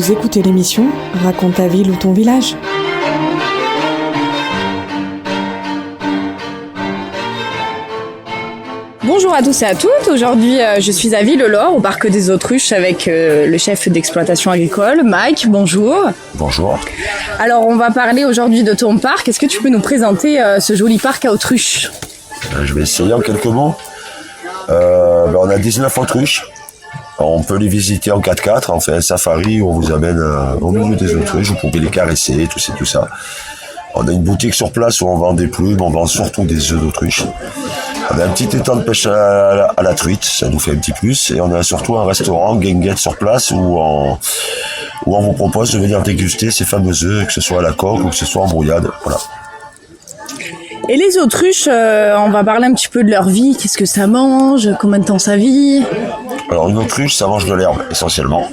Vous écoutez l'émission Raconte ta ville ou ton village. Bonjour à tous et à toutes. Aujourd'hui, je suis à Villelaure, au parc des Autruches, avec le chef d'exploitation agricole, Mike. Bonjour. Bonjour. Alors, on va parler aujourd'hui de ton parc. Est-ce que tu peux nous présenter ce joli parc à autruches ? Je vais essayer en quelques mots. On a 19 autruches. On peut les visiter en 4x4. On fait un safari où on vous amène au milieu des autruches. Vous pouvez les caresser, tout ça. On a une boutique sur place où on vend des plumes, on vend surtout des œufs d'autruche. On a un petit étang de pêche à la truite, ça nous fait un petit plus. Et on a surtout un restaurant, Guinguette, sur place où on vous propose de venir déguster ces fameux œufs, que ce soit à la coque ou que ce soit en brouillade. Voilà. Et les autruches, on va parler un petit peu de leur vie. Qu'est-ce que ça mange ? Combien de temps ça vit ? Alors une autruche, ça mange de l'herbe, essentiellement.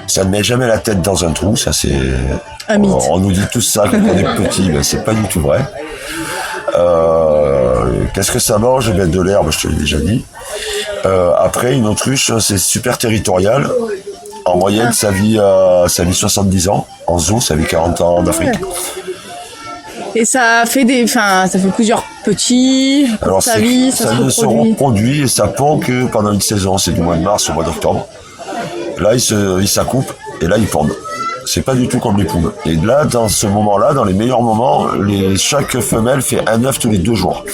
Ça ne met jamais la tête dans un trou, ça c'est... Un mythe. On nous dit tout ça quand on est petit, mais c'est pas du tout vrai. Qu'est-ce que ça mange ? De l'herbe, je te l'ai déjà dit. Après, une autruche, c'est super territorial. En moyenne, ça vit 70 ans. En zoo, ça vit 40 ans en Afrique. Ouais. Et ça fait plusieurs petits. Alors, ça se reproduit et ça pond que pendant une saison. C'est du mois de mars au mois d'octobre. Là, il s'accouple et là, il pondent. C'est pas du tout comme les poules. Et là, dans ce moment-là, dans les meilleurs moments, chaque femelle fait un œuf tous les 2 jours.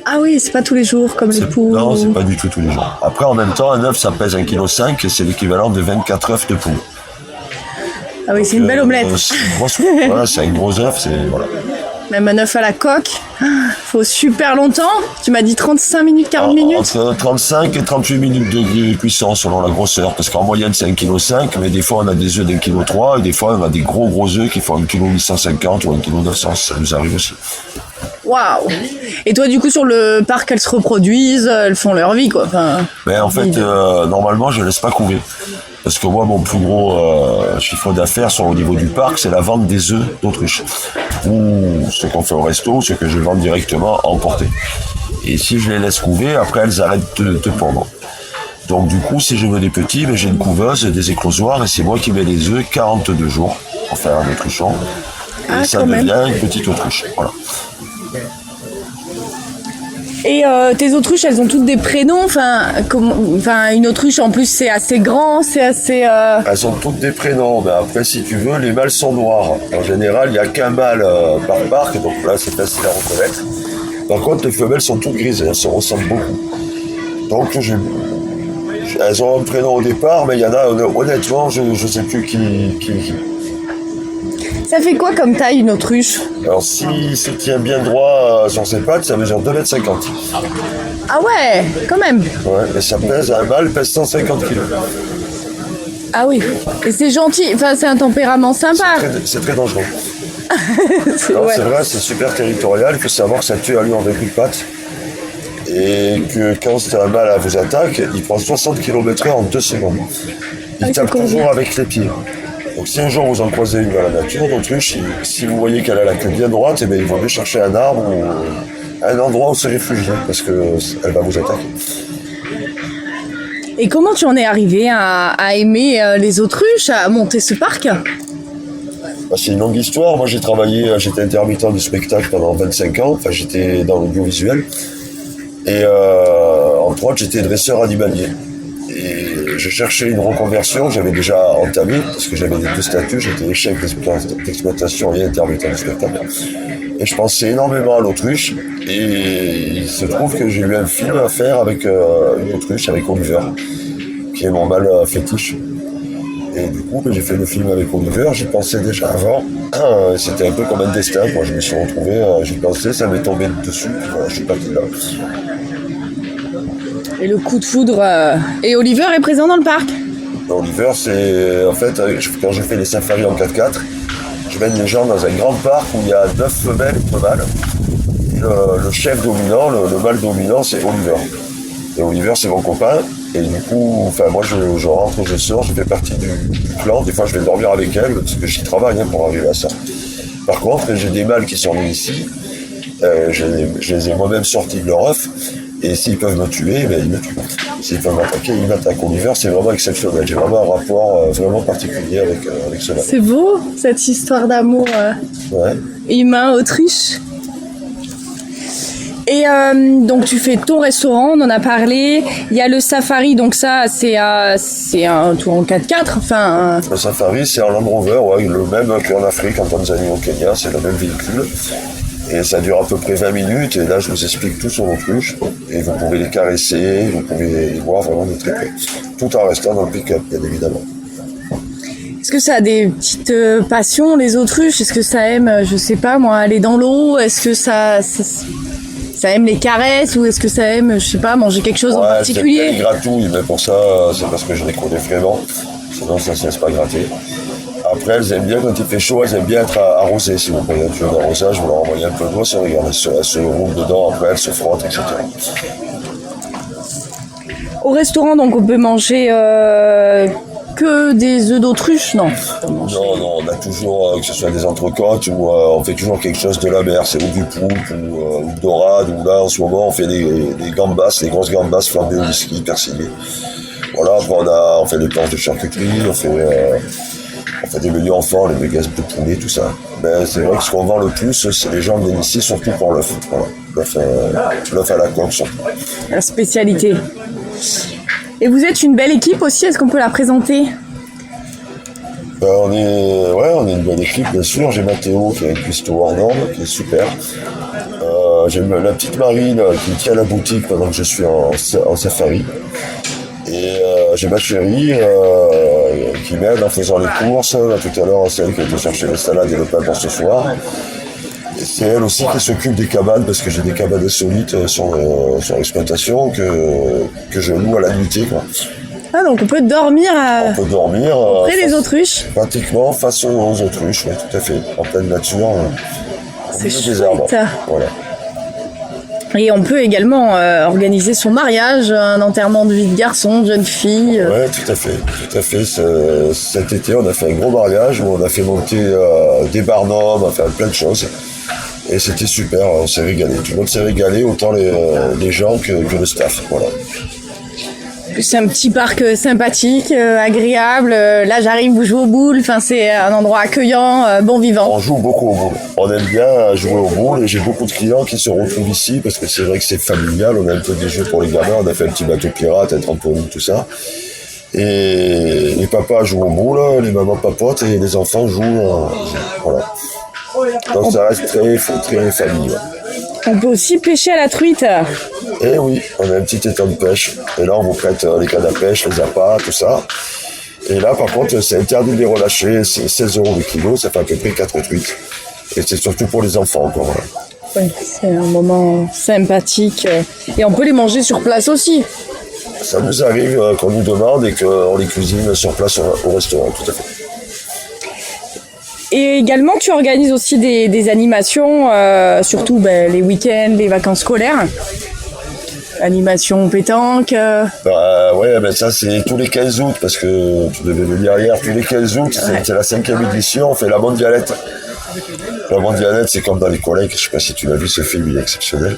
Ah oui, c'est pas tous les jours comme les poules. Non, c'est pas du tout tous les jours. Après, en même temps, un œuf, ça pèse 1,5 kg et c'est l'équivalent de 24 œufs de poule. Ah oui, c'est une belle omelette. C'est un gros œuf, voilà. Même un œuf à la coque, faut super longtemps. Tu m'as dit 35 minutes, 40 minutes. Entre 35 et 38 minutes de cuisson selon la grosseur. Parce qu'en moyenne, c'est 1,5 kg, mais des fois, on a des œufs d'1,3 kg et des fois, on a des gros œufs qui font 1,850 kg ou 1,9 kg. Ça nous arrive aussi. Waouh! Et toi, du coup, sur le parc, elles se reproduisent, elles font leur vie, quoi. Mais en fait, normalement, je ne laisse pas couver. Parce que moi, mon plus gros chiffre d'affaires au niveau du parc, c'est la vente des œufs d'autruche. Ou ce qu'on fait au resto, ce que je vends directement à emporter. Et si je les laisse couver, après, elles arrêtent de pondre. Donc du coup, si je veux des petits, j'ai une couveuse, des éclosoirs, et c'est moi qui mets les œufs 42 jours pour faire un autruchon. Et ça devient une petite autruche. Voilà. Et tes autruches, elles ont toutes des prénoms. Une autruche, en plus, c'est assez grand, c'est assez... Elles ont toutes des prénoms, mais après, si tu veux, les mâles sont noirs. En général, il n'y a qu'un mâle par parc, donc là, c'est facile à reconnaître. Par contre, les femelles sont toutes grises, elles se ressemblent beaucoup. Donc, elles ont un prénom au départ, mais il y en a, honnêtement, je ne sais plus qui. Ça fait quoi comme taille, une autruche ? Alors, s'il se tient bien droit sur ses pattes, ça mesure 2,50 m. Ah ouais, quand même. Ouais, mais ça pèse, un mâle pèse 150 kg. Ah oui, et c'est gentil, c'est un tempérament sympa. C'est très dangereux. C'est vrai, c'est super territorial, il faut savoir que ça tue à lui en 2 coups de patte. Et que quand un mâle vous attaque, il prend 60 km/h en 2 secondes. Il tape toujours avec les pieds. Donc si un jour vous en croisez une dans la nature, l'autruche, si vous voyez qu'elle a la queue bien droite, il vaut mieux chercher un arbre ou un endroit où se réfugier, parce qu'elle va vous attaquer. Et comment tu en es arrivé à aimer les autruches, à monter ce parc ? C'est une longue histoire. Moi j'étais intermittent du spectacle pendant 25 ans, j'étais dans l'audiovisuel. Et entre autres, j'étais dresseur animalier. Et je cherchais une reconversion, j'avais déjà entamé, parce que j'avais des 2 statuts, j'étais chef d'exploitation et intermittent du spectacle. Et je pensais énormément à l'autruche, et il se trouve que j'ai eu un film à faire avec une autruche, avec Oliver, qui est mon mâle fétiche. Et du coup, j'ai fait le film avec Oliver, j'y pensais déjà avant. C'était un peu comme un destin, moi je me suis retrouvé, j'y pensais, ça m'est tombé dessus, puis voilà, je suis parti là. Et le coup de foudre... Et Oliver est présent dans le parc ? Oliver, c'est... En fait, quand je fais les safaris en 4x4, je mène les gens dans un grand parc où il y a 9 femelles et 3 mâles. Le chef dominant, le mâle dominant, c'est Oliver. Et Oliver, c'est mon copain. Et du coup, moi, je rentre, je sors, je fais partie du clan. Des fois, je vais dormir avec elle, parce que j'y travaille pour arriver à ça. Par contre, j'ai des mâles qui sont nés ici. Je les ai moi-même sortis de leur œuf. Et s'ils peuvent me tuer, ben, ils me tuent. S'ils peuvent m'attaquer, ils m'attaquent. En hiver, c'est vraiment exceptionnel. J'ai vraiment un rapport vraiment particulier avec cela. C'est beau, cette histoire d'amour Ouais. humain-autruche. Et donc tu fais ton restaurant, on en a parlé. Il y a le safari, donc ça c'est un tour en 4x4. Enfin, Le safari, c'est un Land Rover, ouais, le même qu'en Afrique, en Tanzanie, au Kenya, c'est le même véhicule. Et ça dure à peu près 20 minutes, et là je vous explique tout sur l'autruche. Et vous pouvez les caresser, vous pouvez les voir vraiment de très près. Tout en restant dans le pick-up, bien évidemment. est-ce que ça a des petites passions, les autruches? Est-ce que ça aime, je sais pas moi, aller dans l'eau? Est-ce que ça aime les caresses, ou est-ce que ça aime, je sais pas, manger quelque chose en Ouais, particulier? c'est gratouille, mais pour ça, c'est parce que je les connais vraiment. Sinon, ça ne se laisse pas gratter. Après, elles aiment bien, quand il fait chaud, elles aiment bien être arrosées. Si vous prenez un tuyau d'arrosage, vous leur envoyez un peu d'eau, ça regarde, elles se roulent dedans, après elles se frottent, etc. Au restaurant, donc on peut manger que des œufs d'autruche, non? Non, on a toujours, que ce soit des entrecôtes, ou on fait toujours quelque chose de la mer, c'est ou du poulpe, ou de dorade, ou là, en ce moment, on fait des gambas, des grosses gambas flambées au whisky, persillées. Voilà, après on fait des planches de charcuterie, on fait des menus enfants, les mégas de poulet, tout ça. Mais c'est vrai que ce qu'on vend le plus, c'est les gens viennent ici, surtout pour l'œuf. Voilà. L'œuf à la coque, surtout. La spécialité. Et vous êtes une belle équipe aussi, est-ce qu'on peut la présenter? On est une bonne équipe, bien sûr. J'ai Mathéo qui est un cuistot hors norme, qui est super. J'ai la petite Marine qui tient la boutique pendant que je suis en safari. Et j'ai ma chérie qui m'aide en faisant les courses. Tout à l'heure, c'est elle qui a été chercher les salades et le pain pour ce soir. Et c'est elle aussi qui s'occupe des cabanes, parce que j'ai des cabanes insolites sur l'exploitation que je loue à la nuitée, quoi. Ah, donc on peut dormir On peut dormir auprès des autruches. pratiquement face aux autruches, oui, tout à fait, en pleine nature, au milieu des arbres. Voilà. Et on peut également organiser son mariage, un enterrement de vie de garçon, de jeune fille. Ouais, tout à fait. Cet été, on a fait un gros mariage où on a fait monter des barnums, on a fait plein de choses. Et c'était super, on s'est régalé. Tout le monde s'est régalé, autant les gens que le staff. Voilà. C'est un petit parc sympathique, agréable. Là, j'arrive, vous jouez aux boules. Enfin, c'est un endroit accueillant, bon vivant. On joue beaucoup au boule. On aime bien jouer au boule, et j'ai beaucoup de clients qui se retrouvent ici parce que c'est vrai que c'est familial. On a un peu des jeux pour les gamins. On a fait un petit bateau pirate, un trampoline, tout ça. Et les papas jouent au boule, les mamans papotent, et les enfants jouent. Voilà. Donc ça reste très famille. Ouais. On peut aussi pêcher à la truite. Et oui, on a un petit étang de pêche. Et là, on vous prête les cannes à pêche, les appâts, tout ça. Et là, par contre, c'est interdit de les relâcher. C'est 16 € le kilo, ça fait à peu près 4 truites. Et c'est surtout pour les enfants, quoi. Voilà. Oui, c'est un moment sympathique. Et on peut les manger sur place aussi. Ça nous arrive qu'on nous demande et qu'on les cuisine sur place au restaurant, tout à fait. Et également, tu organises aussi des animations, surtout les week-ends, les vacances scolaires. Animation pétanque. Ouais, ça c'est tous les 15 août, parce que tu devais venir hier, tous les 15 août, c'est la 5e édition, on fait la mondialette. La mondialette, c'est comme dans les collègues, je sais pas si tu l'as vu, ce film, il est exceptionnel.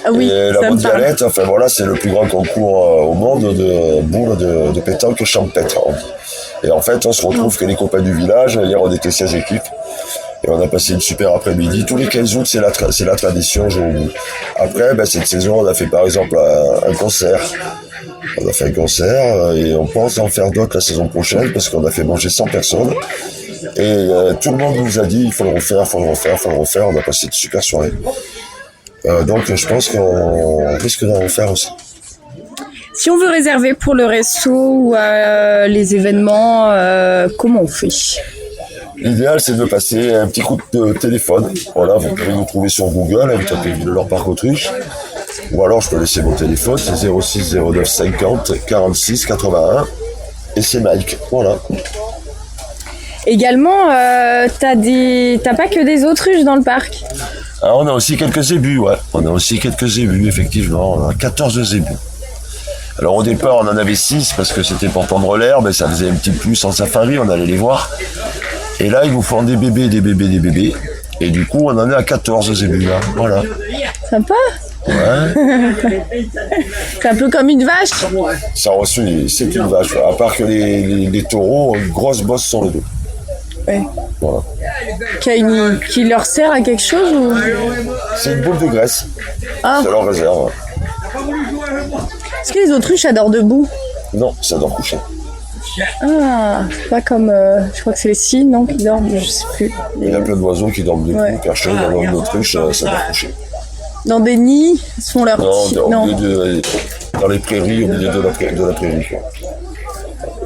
Ah oui, et la mondialette, enfin voilà, c'est le plus grand concours au monde de boules de pétanque champêtre, on dit. Et en fait, on se retrouve que les copains du village. Hier, on était 16 équipes. Et on a passé une super après-midi. Tous les 15 août, c'est la tradition, jour au bout. Après, cette saison, on a fait par exemple un concert. On a fait un concert et on pense en faire d'autres la saison prochaine parce qu'on a fait manger 100 personnes. Et tout le monde nous a dit, il faut le refaire. On a passé une super soirée. Donc, je pense qu'on risque d'en refaire aussi. Si on veut réserver pour le resto ou les événements, comment on fait? L'idéal, c'est de passer un petit coup de téléphone. Voilà, vous pouvez nous trouver sur Google, vous tapez Villelor Parc Autruche. Ou alors, je peux laisser mon téléphone, c'est 06 09 50 46 81. Et c'est Mike, voilà. Également, t'as pas que des autruches dans le parc? Alors, on a aussi quelques zébus, ouais. On a aussi quelques zébus, effectivement. On a 14 zébus. Alors au départ on en avait 6 parce que c'était pour tendre l'herbe et ça faisait un petit plus en safari, on allait les voir. Et là ils vous font des bébés. Et du coup on en est à 14 zébus là, voilà. Sympa. Ouais. C'est un peu comme une vache. Ça reçu, c'est une vache. À part que les taureaux ont une grosse bosse sur le dos. Ouais. Voilà. Qui leur sert à quelque chose ou... C'est une boule de graisse. Ah. C'est leur réserve. Est-ce que les autruches adorent debout? Non, ça dort couché. Ah, pas comme... je crois que c'est les cygnes, non, qui dorment, je sais plus. Il y a plein d'oiseaux qui dorment debout, Ouais. perchés dans l'autruche, ça dort couché. Dans des nids, ils se font leur petit... Dans les prairies, au milieu de la prairie. Quoi.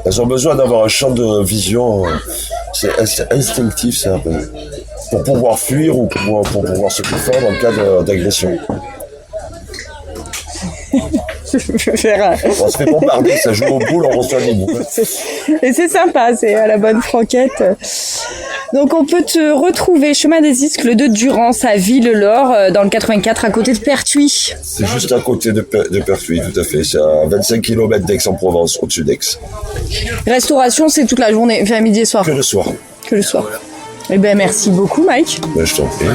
Elles ont besoin d'avoir un champ de vision, c'est instinctif, c'est un peu. Pour pouvoir fuir ou pour pouvoir se défendre en cas d'agression. Je vais faire un... On se fait bombarder, ça joue au boule, on reçoit des boules. Et c'est sympa, c'est à la bonne franquette. Donc on peut te retrouver chemin des Isques, le 2 de Durance à Villelor, dans le 84, à côté de Pertuis. C'est juste à côté de Pertuis, tout à fait. C'est à 25 km d'Aix-en-Provence, au-dessus d'Aix. Restauration, c'est toute la journée, enfin midi et soir. Que le soir. Que le soir. Eh ben merci beaucoup, Mike. Ben, je t'en prie.